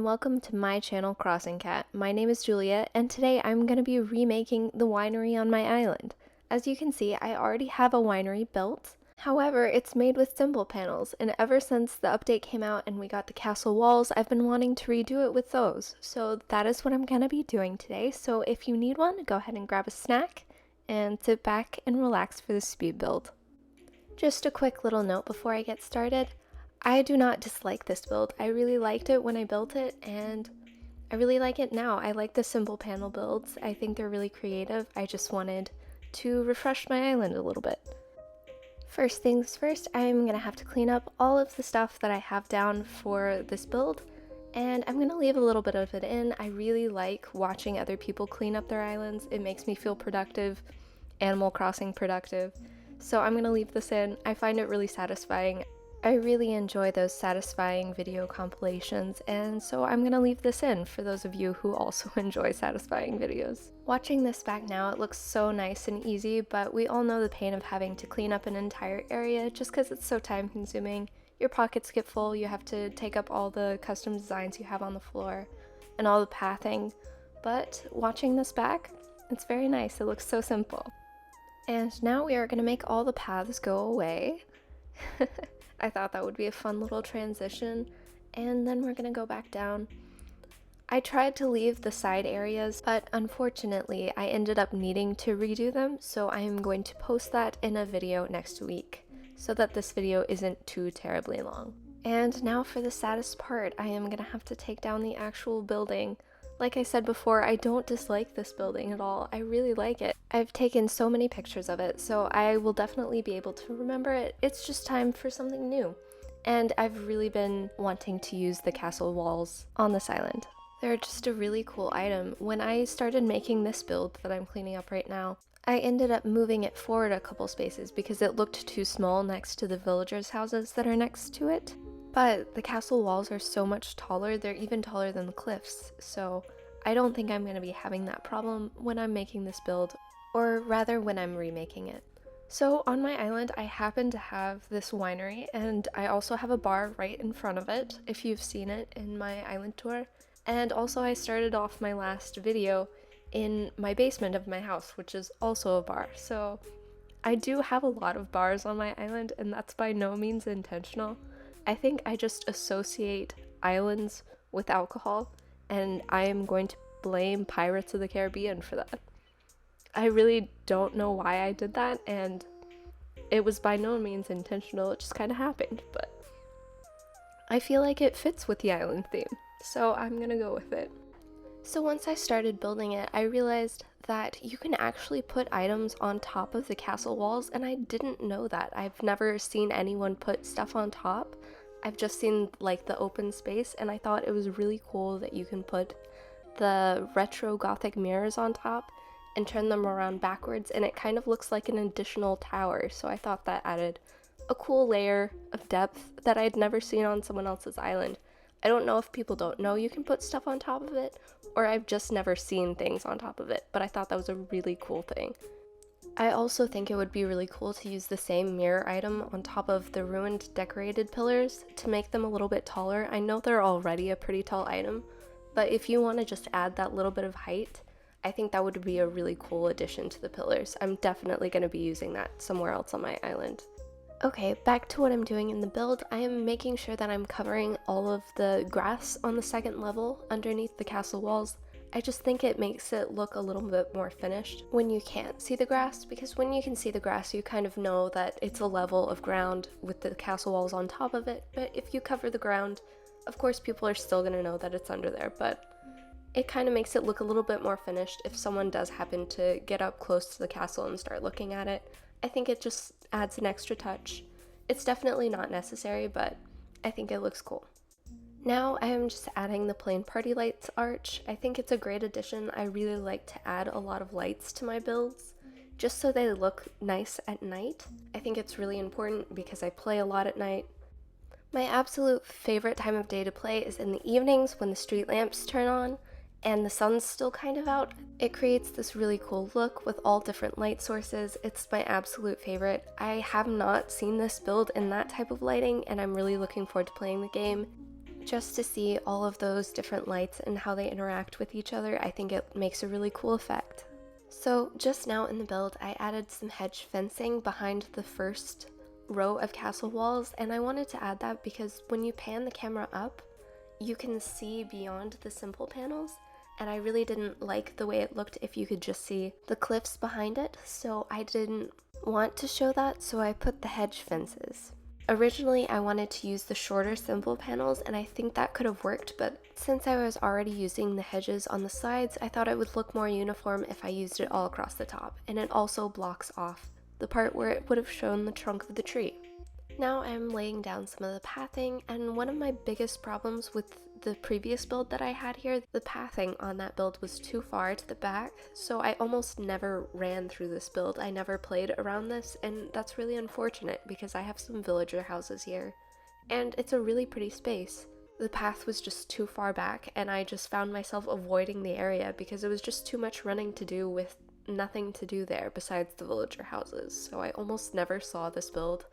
welcome to my channel Crossing Cat. My name is Julia and today I'm going to be remaking the winery on my island. As you can see, I already have a winery built. However, it's made with simple panels, and ever since the update came out and we got the castle walls, I've been wanting to redo it with those. So that is what I'm going to be doing today. So if you need one, go ahead and grab a snack and sit back and relax for the speed build. Just a quick little note before I get started. I do not dislike this build. I really liked it when I built it, and I really like it now. I like the simple panel builds. I think they're really creative. I just wanted to refresh my island a little bit. First things first, I'm going to have to clean up all of the stuff that I have down for this build, and I'm going to leave a little bit of it in. I really like watching other people clean up their islands. It makes me feel productive, Animal Crossing productive. So I'm going to leave this in. I find it really satisfying. I really enjoy those satisfying video compilations, and so I'm gonna leave this in for those of you who also enjoy satisfying videos. Watching this back now, it looks so nice and easy, but we all know the pain of having to clean up an entire area just because it's so time consuming. Your pockets get full, you have to take up all the custom designs you have on the floor and all the pathing, but watching this back, it's very nice. It looks so simple. And now we are gonna make all the paths go away. I thought that would be a fun little transition, and then we're gonna go back down. I tried to leave the side areas, but unfortunately I ended up needing to redo them, so I am going to post that in a video next week, so that this video isn't too terribly long. And now for the saddest part, I am gonna have to take down the actual building. Like I said before, I don't dislike this building at all. I really like it. I've taken so many pictures of it, so I will definitely be able to remember it. It's just time for something new. And I've really been wanting to use the castle walls on this island. They're just a really cool item. When I started making this build that I'm cleaning up right now, I ended up moving it forward a couple spaces because it looked too small next to the villagers' houses that are next to it. But the castle walls are so much taller, they're even taller than the cliffs, so I don't think I'm going to be having that problem when I'm making this build, or rather when I'm remaking it. So on my island I happen to have this winery, and I also have a bar right in front of it, if you've seen it in my island tour. And also I started off my last video in my basement of my house, which is also a bar, so I do have a lot of bars on my island, and that's by no means intentional. I think I just associate islands with alcohol, and I am going to blame Pirates of the Caribbean for that. I really don't know why I did that, and it was by no means intentional, it just kind of happened, but I feel like it fits with the island theme, so I'm gonna go with it. So once I started building it, I realized that you can actually put items on top of the castle walls, and I didn't know that. I've never seen anyone put stuff on top. I've just seen like the open space, and I thought it was really cool that you can put the retro gothic mirrors on top and turn them around backwards, and it kind of looks like an additional tower, so I thought that added a cool layer of depth that I'd never seen on someone else's island. I don't know if people don't know you can put stuff on top of it, or I've just never seen things on top of it, but I thought that was a really cool thing. I also think it would be really cool to use the same mirror item on top of the ruined decorated pillars to make them a little bit taller. I know they're already a pretty tall item, but if you want to just add that little bit of height, I think that would be a really cool addition to the pillars. I'm definitely going to be using that somewhere else on my island. Okay, back to what I'm doing in the build. I am making sure that I'm covering all of the grass on the second level underneath the castle walls. I just think it makes it look a little bit more finished when you can't see the grass, because when you can see the grass you kind of know that it's a level of ground with the castle walls on top of it, but if you cover the ground, of course people are still going to know that it's under there, but it kind of makes it look a little bit more finished if someone does happen to get up close to the castle and start looking at it. I think it just adds an extra touch. It's definitely not necessary, but I think it looks cool. Now I am just adding the plain party lights arch. I think it's a great addition. I really like to add a lot of lights to my builds, just so they look nice at night. I think it's really important because I play a lot at night. My absolute favorite time of day to play is in the evenings when the street lamps turn on and the sun's still kind of out. It creates this really cool look with all different light sources. It's my absolute favorite. I have not seen this build in that type of lighting, and I'm really looking forward to playing the game. Just to see all of those different lights and how they interact with each other, I think it makes a really cool effect. So just now in the build, I added some hedge fencing behind the first row of castle walls, and I wanted to add that because when you pan the camera up, you can see beyond the simple panels, and I really didn't like the way it looked if you could just see the cliffs behind it, so I didn't want to show that, so I put the hedge fences. Originally, I wanted to use the shorter simple panels, and I think that could have worked, but since I was already using the hedges on the sides, I thought it would look more uniform if I used it all across the top, and it also blocks off the part where it would have shown the trunk of the tree. Now I'm laying down some of the pathing, and one of my biggest problems with the previous build that I had here, the pathing on that build was too far to the back, so I almost never ran through this build. I never played around this, and that's really unfortunate because I have some villager houses here, and it's a really pretty space. The path was just too far back, and I just found myself avoiding the area because it was just too much running to do with nothing to do there besides the villager houses, so I almost never saw this build,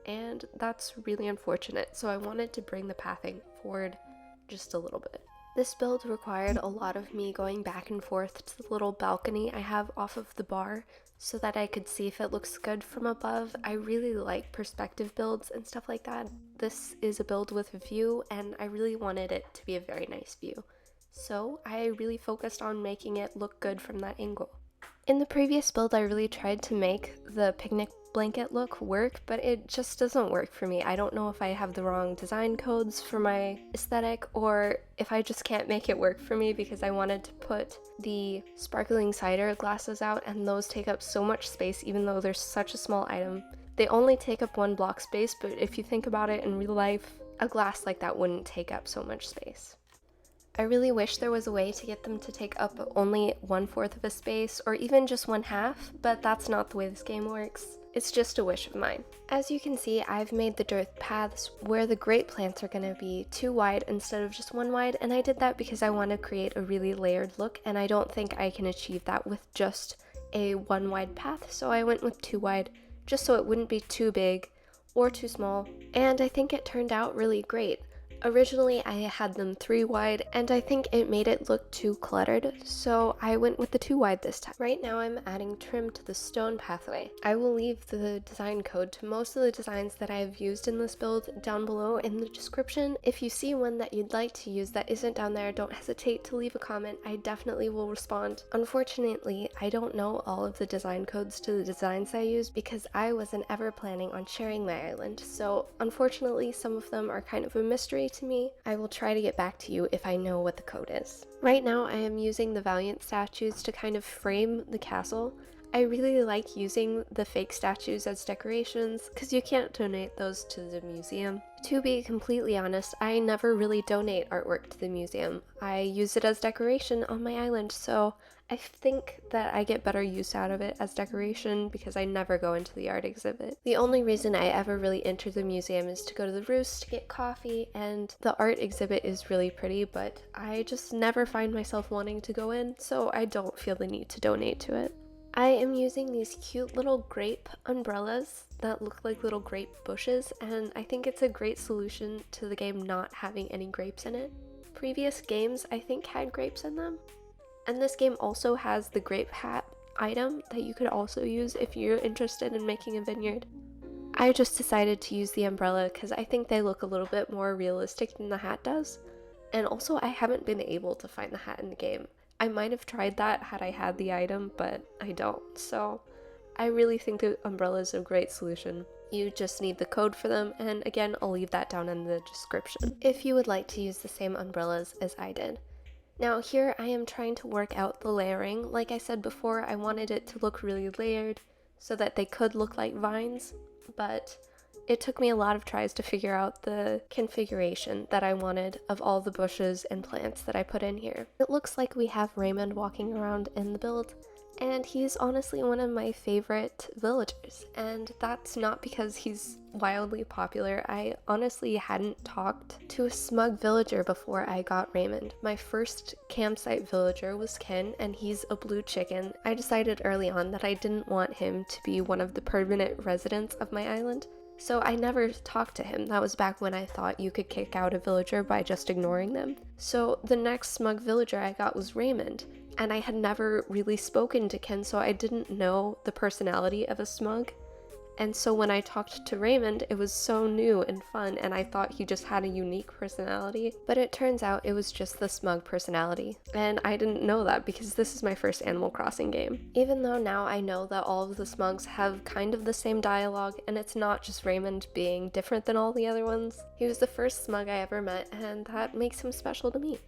and that's really unfortunate, so I wanted to bring the pathing forward just a little bit. This build required a lot of me going back and forth to the little balcony I have off of the bar so that I could see if it looks good from above. I really like perspective builds and stuff like that. This is a build with a view, and I really wanted it to be a very nice view, so I really focused on making it look good from that angle. In the previous build, I really tried to make the picnic blanket look work, but it just doesn't work for me. I don't know if I have the wrong design codes for my aesthetic or if I just can't make it work for me because I wanted to put the sparkling cider glasses out, and those take up so much space even though they're such a small item. They only take up 1 block space, but if you think about it in real life, a glass like that wouldn't take up so much space. I really wish there was a way to get them to take up only 1/4 of a space or even just 1/2, but that's not the way this game works. It's just a wish of mine. As you can see, I've made the dirt paths where the grape plants are going to be 2 wide instead of just 1 wide, and I did that because I want to create a really layered look, and I don't think I can achieve that with just a 1 wide path, so I went with 2 wide just so it wouldn't be too big or too small, and I think it turned out really great. Originally, I had them 3 wide, and I think it made it look too cluttered, so I went with the 2 wide this time. Right now, I'm adding trim to the stone pathway. I will leave the design code to most of the designs that I've used in this build down below in the description. If you see one that you'd like to use that isn't down there, don't hesitate to leave a comment. I definitely will respond. Unfortunately, I don't know all of the design codes to the designs I use because I wasn't ever planning on sharing my island, so unfortunately, some of them are kind of a mystery to me. I will try to get back to you if I know what the code is. Right now I am using the Valiant statues to kind of frame the castle. I really like using the fake statues as decorations because you can't donate those to the museum. To be completely honest, I never really donate artwork to the museum. I use it as decoration on my island, so I think that I get better use out of it as decoration because I never go into the art exhibit. The only reason I ever really enter the museum is to go to the Roost to get coffee, and the art exhibit is really pretty, but I just never find myself wanting to go in, so I don't feel the need to donate to it. I am using these cute little grape umbrellas that look like little grape bushes, and I think it's a great solution to the game not having any grapes in it. Previous games I think had grapes in them, and this game also has the grape hat item that you could also use if you're interested in making a vineyard. I just decided to use the umbrella because I think they look a little bit more realistic than the hat does, and also I haven't been able to find the hat in the game. I might have tried that had I had the item, but I don't, so I really think the umbrella is a great solution. You just need the code for them, and again, I'll leave that down in the description if you would like to use the same umbrellas as I did. Now here I am trying to work out the layering. Like I said before, I wanted it to look really layered so that they could look like vines, but it took me a lot of tries to figure out the configuration that I wanted of all the bushes and plants that I put in here. It looks like we have Raymond walking around in the build, and he's honestly one of my favorite villagers, and that's not because he's wildly popular. I honestly hadn't talked to a smug villager before I got Raymond. My first campsite villager was Ken, and he's a blue chicken. I decided early on that I didn't want him to be one of the permanent residents of my island, So I never talked to him. That was back when I thought you could kick out a villager by just ignoring them. So the next smug villager I got was Raymond, and I had never really spoken to Ken, so I didn't know the personality of a smug. And so when I talked to Raymond, it was so new and fun, and I thought he just had a unique personality, but it turns out it was just the smug personality. And I didn't know that because this is my first Animal Crossing game. Even though now I know that all of the smugs have kind of the same dialogue, and it's not just Raymond being different than all the other ones. He was the first smug I ever met, and that makes him special to me.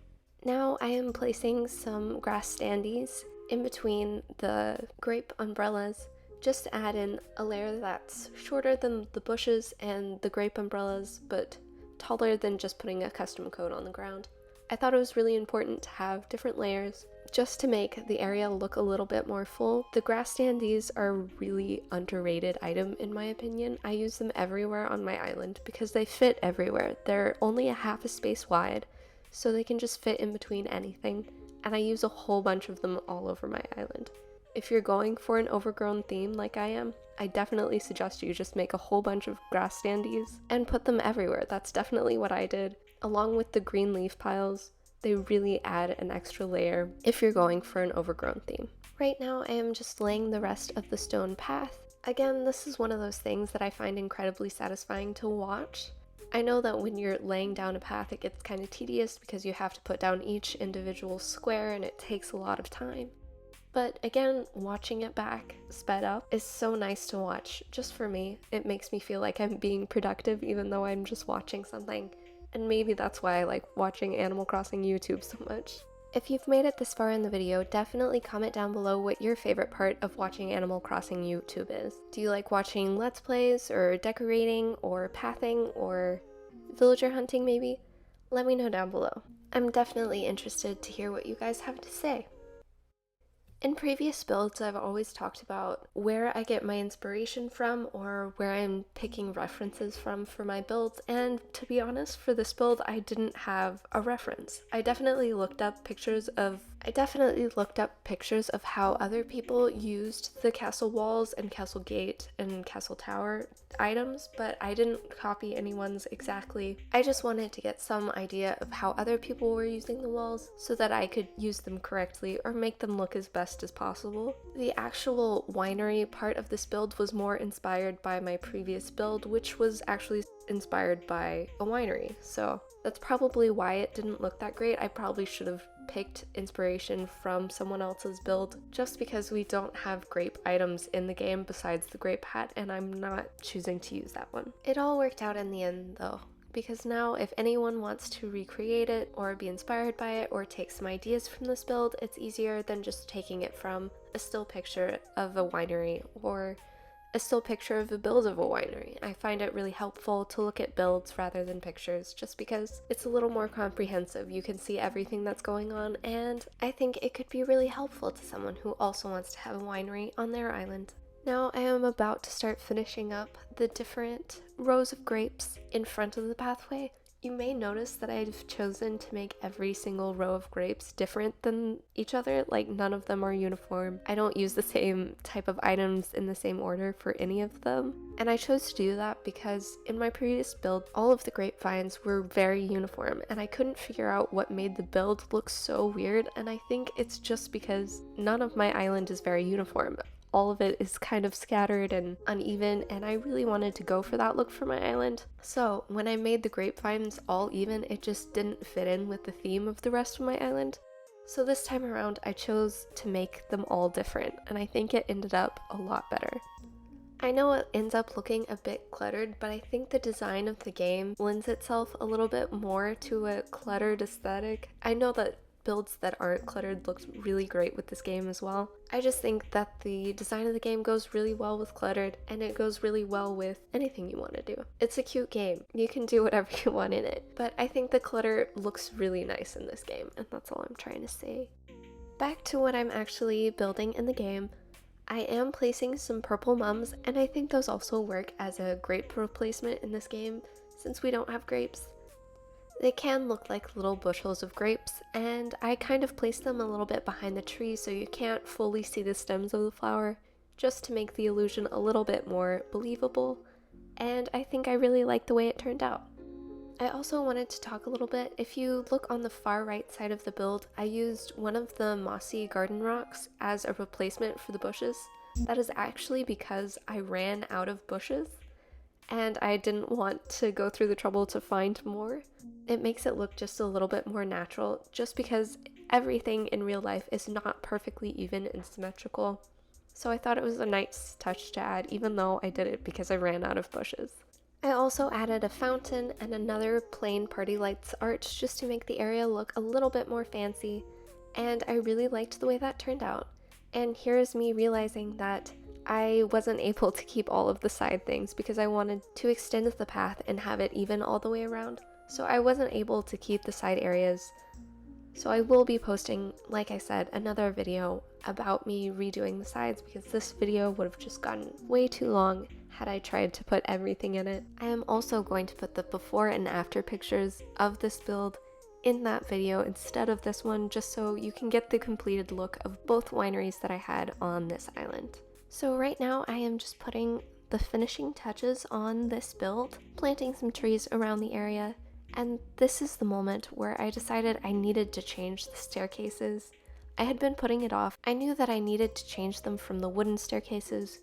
Now I am placing some grass standees in between the grape umbrellas, just to add in a layer that's shorter than the bushes and the grape umbrellas, but taller than just putting a custom coat on the ground. I thought it was really important to have different layers just to make the area look a little bit more full. The grass standees are a really underrated item in my opinion. I use them everywhere on my island because they fit everywhere. They're only a half a space wide, so they can just fit in between anything, and I use a whole bunch of them all over my island. If you're going for an overgrown theme like I am, I definitely suggest you just make a whole bunch of grass standees and put them everywhere. That's definitely what I did. Along with the green leaf piles, they really add an extra layer if you're going for an overgrown theme. Right now I am just laying the rest of the stone path. Again, this is one of those things that I find incredibly satisfying to watch. I know that when you're laying down a path it gets kind of tedious because you have to put down each individual square and it takes a lot of time. But again, watching it back, sped up, is so nice to watch. Just for me, it makes me feel like I'm being productive even though I'm just watching something. And maybe that's why I like watching Animal Crossing YouTube so much. If you've made it this far in the video, definitely comment down below what your favorite part of watching Animal Crossing YouTube is. Do you like watching Let's Plays, or decorating, or pathing, or villager hunting maybe? Let me know down below. I'm definitely interested to hear what you guys have to say. In previous builds, I've always talked about where I get my inspiration from or where I'm picking references from for my builds, and to be honest, for this build, I didn't have a reference. I definitely looked up pictures of how other people used the castle walls and castle gate and castle tower items, but I didn't copy anyone's exactly. I just wanted to get some idea of how other people were using the walls so that I could use them correctly or make them look as best as possible. The actual winery part of this build was more inspired by my previous build, which was actually inspired by a winery, so that's probably why it didn't look that great. I probably should have picked inspiration from someone else's build, just because we don't have grape items in the game besides the grape hat, and I'm not choosing to use that one. It all worked out in the end though, because now if anyone wants to recreate it or be inspired by it or take some ideas from this build, it's easier than just taking it from a still picture of a winery or a still picture of a build of a winery. I find it really helpful to look at builds rather than pictures, just because it's a little more comprehensive. You can see everything that's going on, and I think it could be really helpful to someone who also wants to have a winery on their island. Now I am about to start finishing up the different rows of grapes in front of the pathway. You may notice that I've chosen to make every single row of grapes different than each other, like none of them are uniform. I don't use the same type of items in the same order for any of them. And I chose to do that because in my previous build, all of the grapevines were very uniform and I couldn't figure out what made the build look so weird, and I think it's just because none of my island is very uniform. All of it is kind of scattered and uneven, and I really wanted to go for that look for my island. So when I made the grapevines all even, it just didn't fit in with the theme of the rest of my island. So this time around I chose to make them all different, and I think it ended up a lot better. I know it ends up looking a bit cluttered, but I think the design of the game lends itself a little bit more to a cluttered aesthetic. I know that builds that aren't cluttered looked really great with this game as well. I just think that the design of the game goes really well with cluttered, and it goes really well with anything you want to do. It's a cute game. You can do whatever you want in it, but I think the clutter looks really nice in this game, and that's all I'm trying to say. Back to what I'm actually building in the game. I am placing some purple mums, and I think those also work as a grape replacement in this game since we don't have grapes. They can look like little bushels of grapes, and I kind of placed them a little bit behind the tree so you can't fully see the stems of the flower, just to make the illusion a little bit more believable. and I think I really like the way it turned out. I also wanted to talk a little bit. If you look on the far right side of the build, I used one of the mossy garden rocks as a replacement for the bushes. That is actually because I ran out of bushes and I didn't want to go through the trouble to find more. It makes it look just a little bit more natural, just because everything in real life is not perfectly even and symmetrical. So I thought it was a nice touch to add, even though I did it because I ran out of bushes. I also added a fountain and another plain party lights arch just to make the area look a little bit more fancy, and I really liked the way that turned out. And here's me realizing that I wasn't able to keep all of the side things because I wanted to extend the path and have it even all the way around. So I wasn't able to keep the side areas. So I will be posting, like I said, another video about me redoing the sides because this video would have just gotten way too long had I tried to put everything in it. I am also going to put the before and after pictures of this build in that video instead of this one, just so you can get the completed look of both wineries that I had on this island. So right now I am just putting the finishing touches on this build, planting some trees around the area, and this is the moment where I decided I needed to change the staircases. I had been putting it off. I knew that I needed to change them from the wooden staircases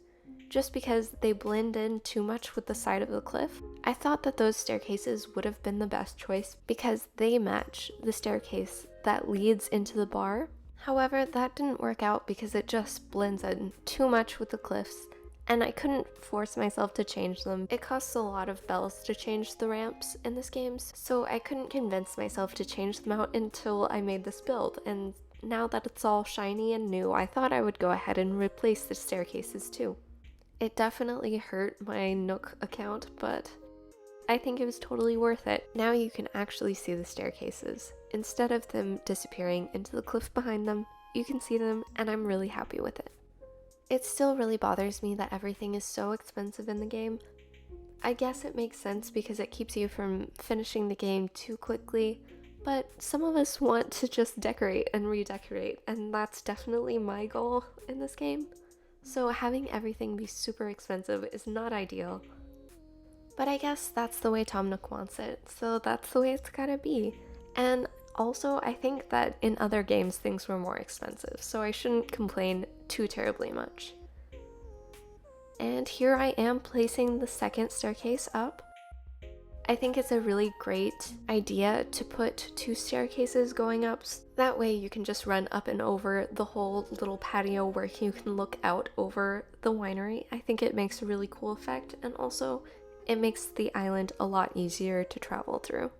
just because they blend in too much with the side of the cliff. I thought that those staircases would have been the best choice because they match the staircase that leads into the bar. However, that didn't work out because it just blends in too much with the cliffs, and I couldn't force myself to change them. It costs a lot of bells to change the ramps in this game, so I couldn't convince myself to change them out until I made this build, and now that it's all shiny and new, I thought I would go ahead and replace the staircases too. It definitely hurt my Nook account, but I think it was totally worth it. Now you can actually see the staircases. Instead of them disappearing into the cliff behind them, you can see them, and I'm really happy with it. It still really bothers me that everything is so expensive in the game. I guess it makes sense because it keeps you from finishing the game too quickly, but some of us want to just decorate and redecorate, and that's definitely my goal in this game. So having everything be super expensive is not ideal. But I guess that's the way Tom Nook wants it, so that's the way it's gotta be. And also, I think that in other games things were more expensive, so I shouldn't complain too terribly much. And here I am placing the second staircase up. I think it's a really great idea to put two staircases going up. That way you can just run up and over the whole little patio where you can look out over the winery. I think it makes a really cool effect, and also it makes the island a lot easier to travel through.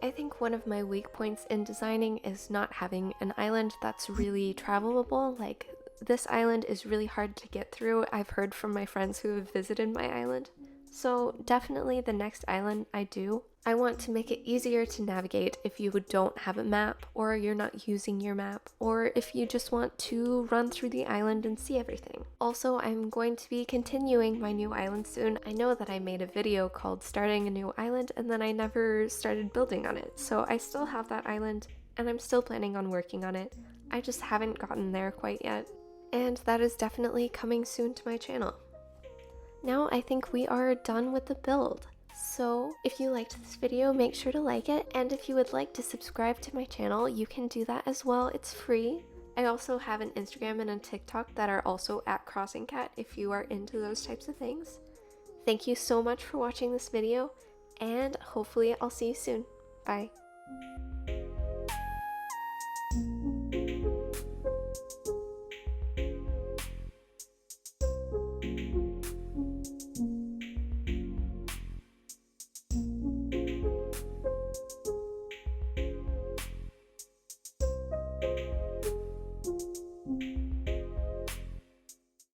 I think one of my weak points in designing is not having an island that's really travelable. Like, this island is really hard to get through. I've heard from my friends who have visited my island. So definitely the next island I do, I want to make it easier to navigate if you don't have a map, or you're not using your map, or if you just want to run through the island and see everything. Also, I'm going to be continuing my new island soon. I know that I made a video called Starting a New Island, and then I never started building on it. So I still have that island, and I'm still planning on working on it. I just haven't gotten there quite yet. And that is definitely coming soon to my channel. Now I think we are done with the build. So if you liked this video, make sure to like it, and if you would like to subscribe to my channel, you can do that as well. It's free. I also have an Instagram and a TikTok that are also at CrossingCat if you are into those types of things. Thank you so much for watching this video, and hopefully I'll see you soon. Bye.